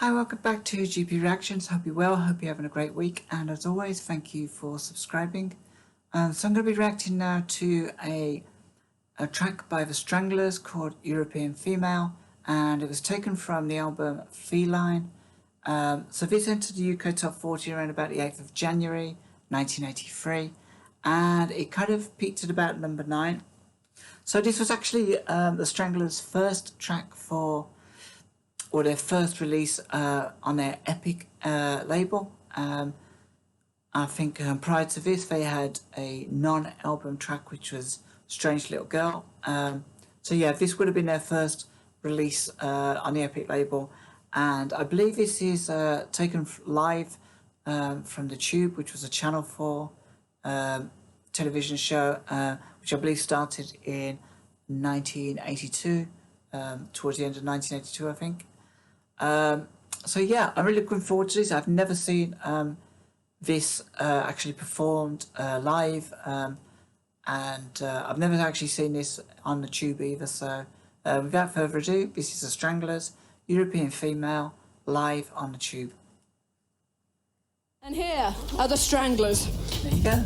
Hi, welcome back to GP Reactions. Hope you're well, hope you're having a great week, and as always, thank you for subscribing. So I'm going to be reacting now to a track by the Stranglers called European Female, and it was taken from the album Feline. So this entered the UK Top 40 around about the 8th of January 1983, and it kind of peaked at about number 9. So this was actually the Stranglers' first track or their first release on their Epic label. I think prior to this they had a non-album track which was Strange Little Girl. So yeah, this would have been their first release on the Epic label, and I believe this is taken live from the Tube, which was a Channel 4 television show, which I believe started in 1982, towards the end of 1982 I think. So yeah, I'm really looking forward to this. I've never seen this actually performed live, and I've never actually seen this on the Tube either. So without further ado, this is the Stranglers, European Female, live on the Tube. And here are the Stranglers. There you go.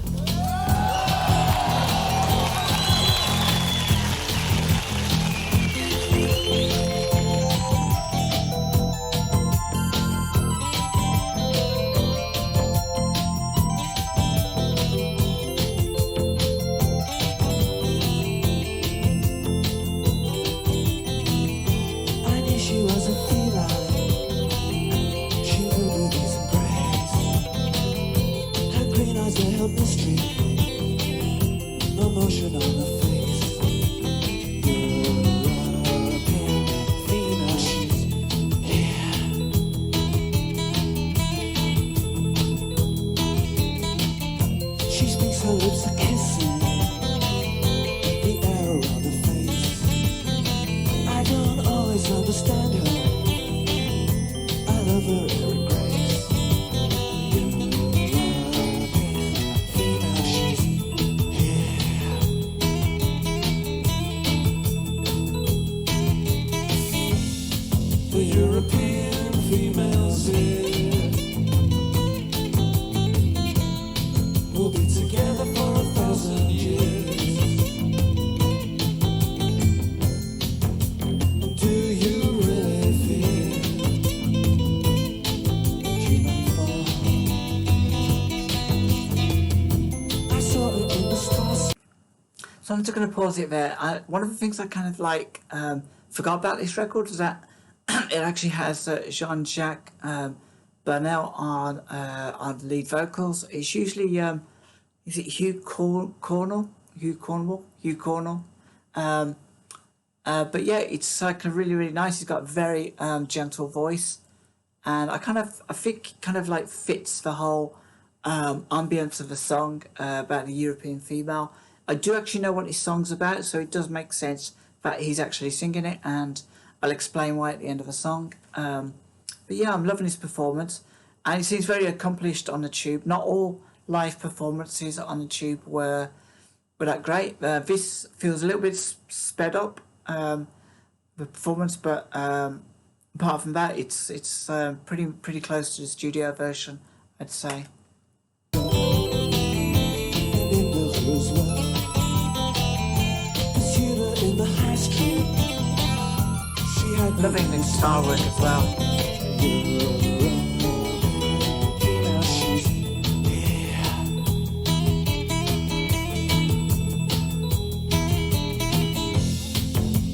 Mystery, no motion on her face. European female, she's here. She speaks, her lips are kissing the air around her face. I don't always understand her. I love her every grace. The European females here will be together for 1,000 years. Do you really fear that you might fall? I saw it in the stars. So I'm just going to pause it there. One of the things I kind of like forgot about this record was that it actually has Jean-Jacques Burnel on lead vocals. It's usually is it Hugh Cornwall? But yeah, it's like really nice. He's got a very gentle voice, and I think it kind of like fits the whole ambience of the song about the European female. I do actually know what his song's about, so it does make sense that he's actually singing it, and I'll explain why at the end of the song. But yeah, I'm loving his performance, and he seems very accomplished on the Tube. Not all live performances on the Tube were that great. This feels a little bit sped up, the performance, but apart from that, it's pretty close to the studio version, I'd say. Loving the guitar work as well.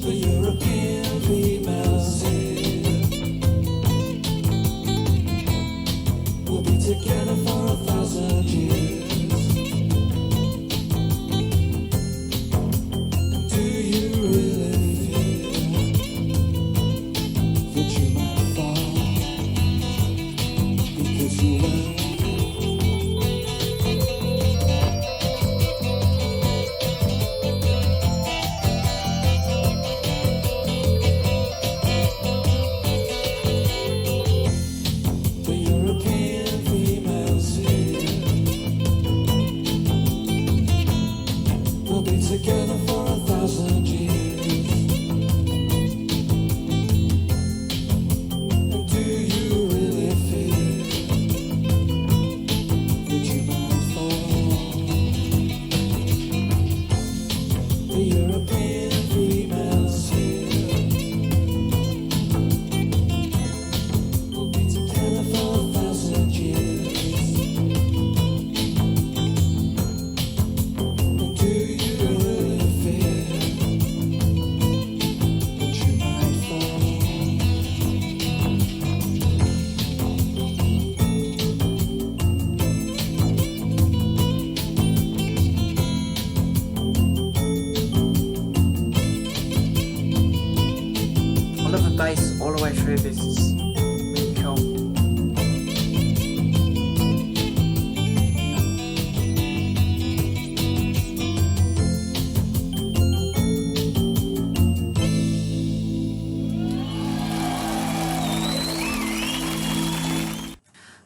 The European females here will be together for 1,000 years. Do you really feel that you might fall?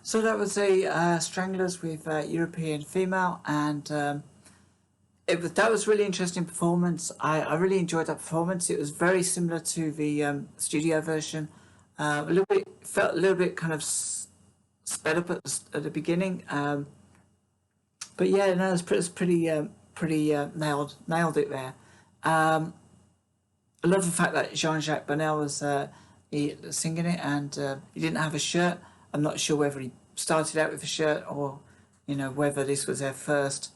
So that was the Stranglers with European Female, and that was really interesting performance. I really enjoyed that performance. It was very similar to the studio version. A little bit felt a little bit kind of sped up at the beginning, but yeah, no, it's pretty nailed it there. I love the fact that Jean-Jacques Bonnel was singing it, and he didn't have a shirt. I'm not sure whether he started out with a shirt or, whether this was their first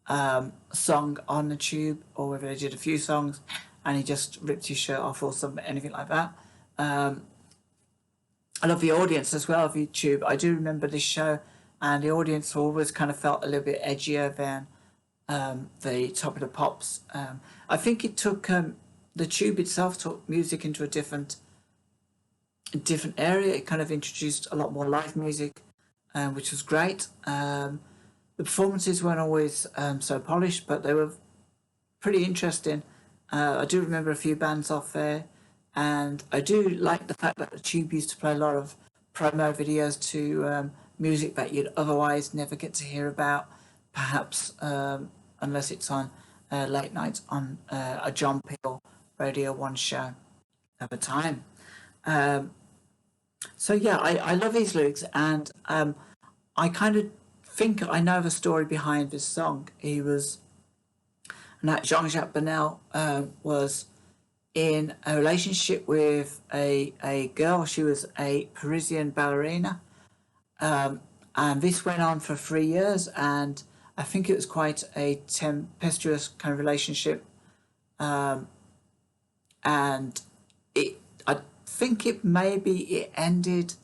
song on the tube, or whether they did a few songs and he just ripped his shirt off or something, anything like that. I love the audience as well of YouTube. I do remember this show, and the audience always kind of felt a little bit edgier than the Top of the Pops. I think it took the tube itself took music into a different area. It kind of introduced a lot more live music, which was great. The performances weren't always so polished, but they were pretty interesting. I do remember a few bands off there, and I do like the fact that the tube used to play a lot of promo videos to music that you'd otherwise never get to hear about, perhaps unless it's on late nights on a John Peel Radio 1 show at the time. So yeah, I love these lyrics, and I kind of think I know the story behind this song. And that Jean-Jacques Bonnel was in a relationship with a girl. She was a Parisian ballerina, and this went on for 3 years, and I think it was quite a tempestuous kind of relationship, and I think it ended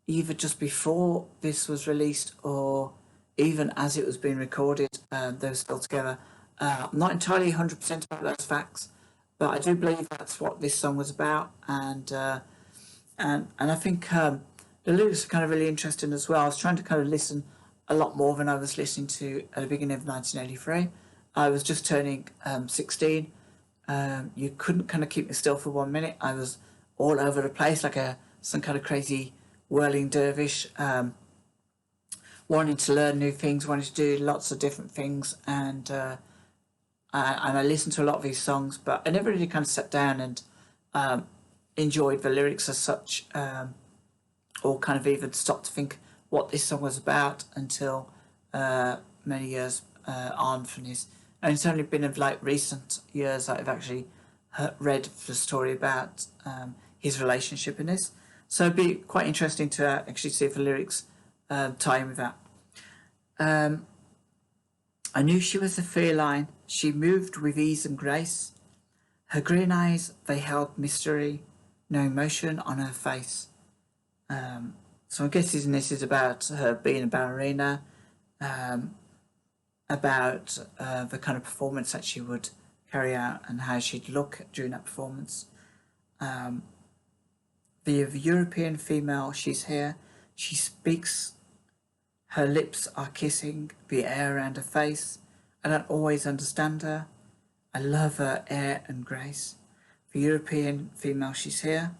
either just before this was released or even as it was being recorded. They were still together. I'm not entirely 100% about those facts, but I do believe that's what this song was about, and I think the lyrics are kind of really interesting as well. I was trying to kind of listen a lot more than I was listening to at the beginning of 1983. I was just turning 16. You couldn't kind of keep me still for 1 minute. I was all over the place like some kind of crazy whirling dervish, wanting to learn new things, wanting to do lots of different things, and I listened to a lot of these songs, but I never really kind of sat down and enjoyed the lyrics as such, or kind of even stopped to think what this song was about until many years on from this. And it's only been of like recent years that I've actually read the story about his relationship in this. So it'd be quite interesting to actually see if the lyrics tie in with that. I knew she was a feline. She moved with ease and grace. Her green eyes, they held mystery, no emotion on her face. So I'm guessing this is about her being a ballerina, about the kind of performance that she would carry out and how she'd look during that performance. The European female, she's here. She speaks. Her lips are kissing the air around her face. I don't always understand her. I love her air and grace. The European female, she's here.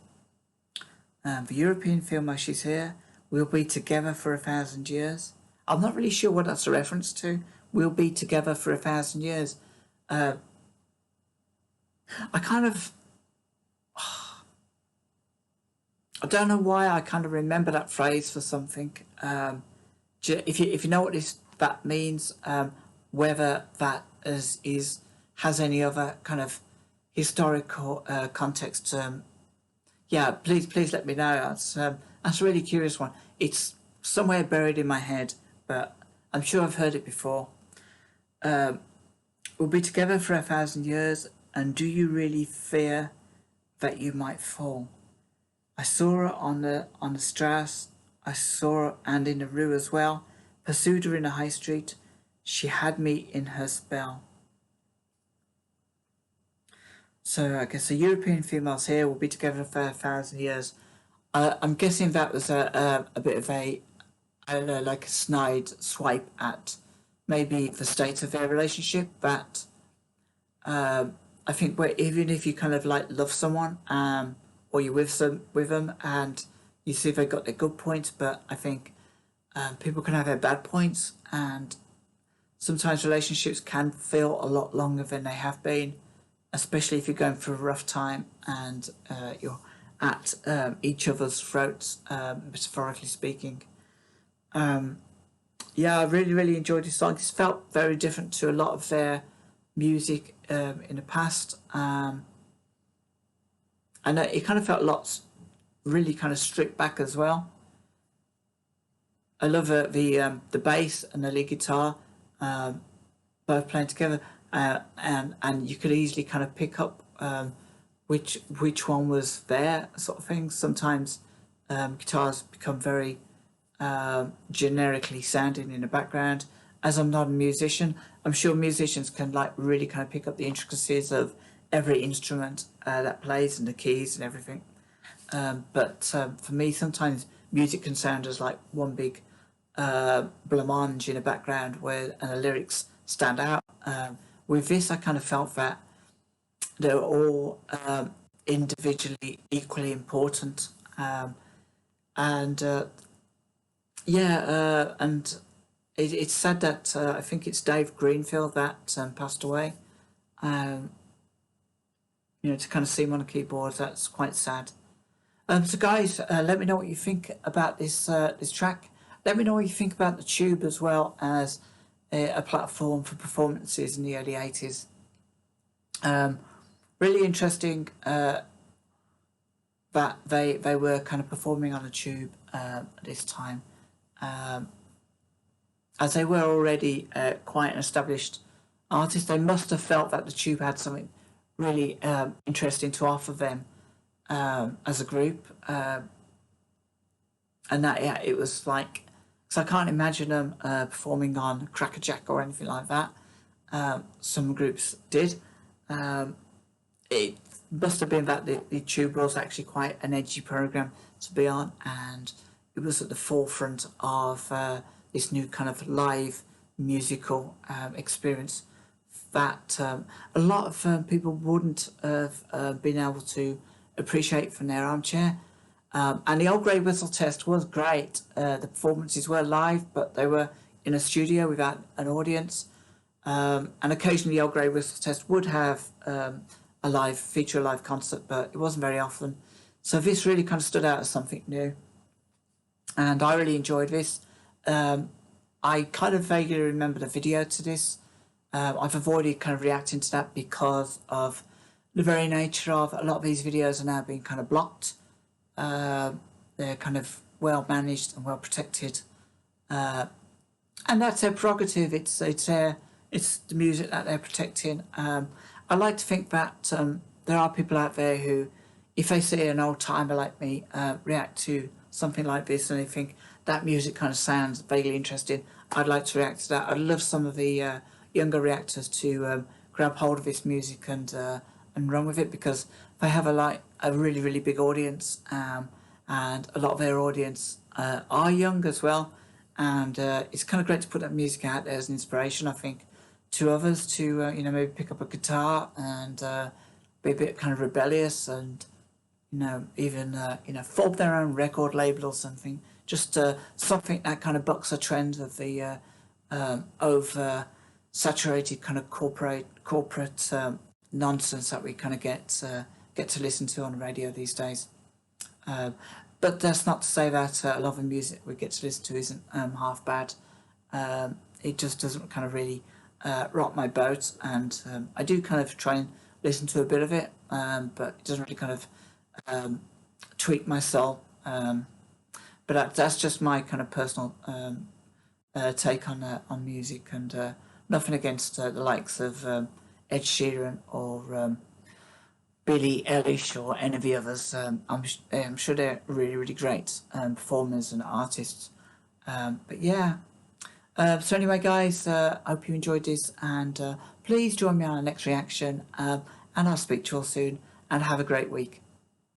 The European female, she's here. We'll be together for 1,000 years. I'm not really sure what that's a reference to. We'll be together for 1,000 years. I kind of... I don't know why I kind of remember that phrase for something. If you know what that means, whether that has any other kind of historical context, yeah, please let me know. That's a really curious one. It's somewhere buried in my head, but I'm sure I've heard it before. We'll be together for 1,000 years, and do you really fear that you might fall? I saw her on the Strasse. I saw her, and in the Rue as well. Pursued her in the high street. She had me in her spell. So I guess the European females here will be together for 1,000 years. I'm guessing that was a bit of I don't know, like a snide swipe at maybe the state of their relationship. But I think even if you kind of like love someone, or you're with them and you see if they got their good points, but I think people can have their bad points, and sometimes relationships can feel a lot longer than they have been, especially if you're going through a rough time and you're at each other's throats, metaphorically speaking. Yeah, I really, really enjoyed this song. It's felt very different to a lot of their music in the past. And it kind of felt lots really kind of stripped back as well. I love the bass and the lead guitar both playing together, and you could easily kind of pick up which one was there, sort of thing. Sometimes guitars become very generically sounding in the background. As I'm not a musician, I'm sure musicians can like really kind of pick up the intricacies of every instrument that plays and the keys and everything. But for me, sometimes music can sound as like one big blancmange in the background and the lyrics stand out. With this, I kind of felt that they were all individually equally important. And it's sad that I think it's Dave Greenfield that passed away. To kind of see him on a keyboard, that's quite sad. So guys, let me know what you think about this track. Let me know what you think about the Tube as well as a platform for performances in the early 80s. Really interesting that they were kind of performing on the Tube at this time, as they were already quite an established artist. They must have felt that the Tube had something really interesting to offer them as a group, and that it was like, because I can't imagine them performing on Crackerjack or anything like that. Some groups did. It must have been that the Tube was actually quite an edgy program to be on, and it was at the forefront of this new kind of live musical experience that a lot of people wouldn't have been able to appreciate from their armchair. And the Old Grey Whistle Test was great. The performances were live, but they were in a studio without an audience. And occasionally the Old Grey Whistle Test would have a live concert, but it wasn't very often. So this really kind of stood out as something new. And I really enjoyed this. I kind of vaguely remember the video to this. I've avoided kind of reacting to that because of the very nature of a lot of these videos are now being kind of blocked. They're kind of well managed and well protected, and that's their prerogative. It's the music that they're protecting. I like to think that there are people out there who, if they see an old timer like me react to something like this and they think that music kind of sounds vaguely interesting, I'd like to react to that. I'd love some of the younger reactors to grab hold of this music and run with it, because they have a really, really big audience, and a lot of their audience are young as well, and it's kind of great to put that music out there as an inspiration, I think, to others to maybe pick up a guitar and be a bit kind of rebellious, and even form their own record label or something, just something that kind of bucks a trend of the over saturated kind of corporate nonsense that we kind of get to listen to on the radio these days. But that's not to say that a lot of the music we get to listen to isn't half bad. It just doesn't kind of really rock my boat, and I do kind of try and listen to a bit of it, but it doesn't really kind of tweak my soul. But that's just my kind of personal take on music, and nothing against the likes of Ed Sheeran or Billie Eilish or any of the others. I'm sure they're really, really great performers and artists. But yeah. So anyway, guys, I hope you enjoyed this, and please join me on our next reaction, and I'll speak to you all soon, and have a great week.